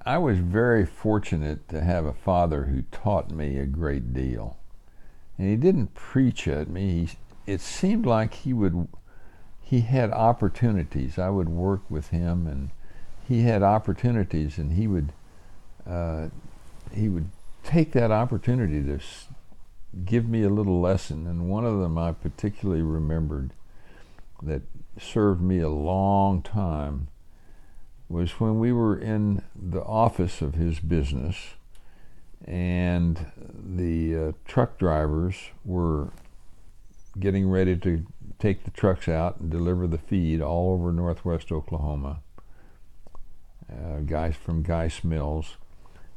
I was very fortunate to have a father who taught me a great deal. And he didn't preach at me. It seemed like he had opportunities. I would work with him, and he had opportunities, and uh, he would take that opportunity to give me a little lesson. And one of them I particularly remembered that served me a long time was when we were in the office of his business, and the truck drivers were getting ready to take the trucks out and deliver the feed all over northwest Oklahoma, guys from Geis Mills.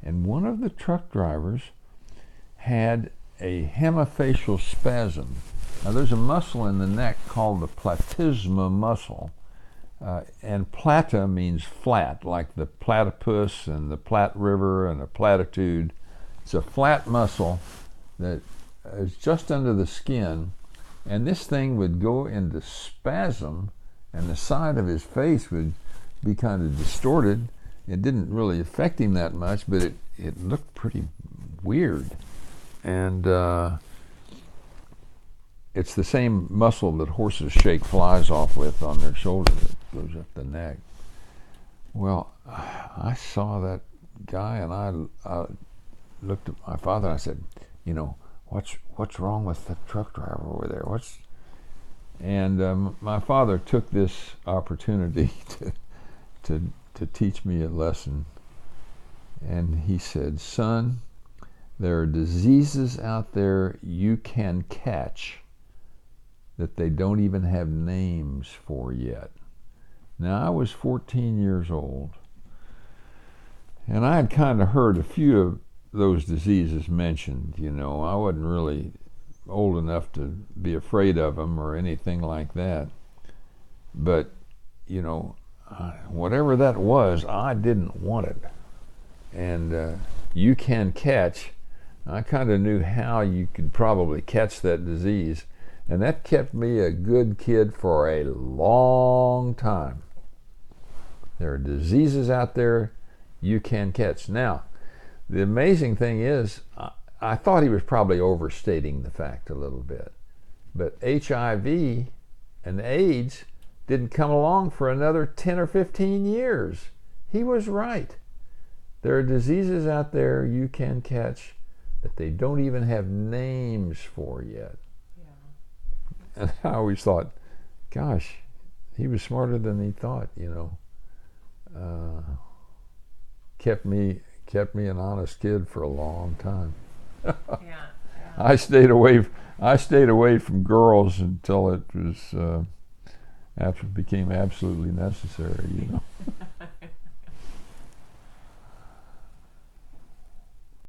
And one of the truck drivers had a hemifacial spasm. Now, there's a muscle in the neck called the platysma muscle. And plata means flat, like the platypus and the Platte River and the platitude. It's a flat muscle that is just under the skin, and this thing would go into spasm, and the side of his face would be kind of distorted. It didn't really affect him that much, but it looked pretty weird. And it's the same muscle that horses shake flies off with on their shoulder that goes up the neck. Well, I saw that guy, and I looked at my father and I said, what's wrong with the truck driver over there? And my father took this opportunity to teach me a lesson. And he said, son, there are diseases out there you can catch that they don't even have names for yet. Now, I was 14 years old, and I had kind of heard a few of those diseases mentioned. I wasn't really old enough to be afraid of them or anything like that. But, whatever that was, I didn't want it. And you can catch, I kind of knew how you could probably catch that disease. And that kept me a good kid for a long time. There are diseases out there you can catch. Now, the amazing thing is, I thought he was probably overstating the fact a little bit. But HIV and AIDS didn't come along for another 10 or 15 years. He was right. There are diseases out there you can catch that they don't even have names for yet. And I always thought, gosh, he was smarter than he thought, Kept me an honest kid for a long time. Yeah. I stayed away from girls until it was after it became absolutely necessary,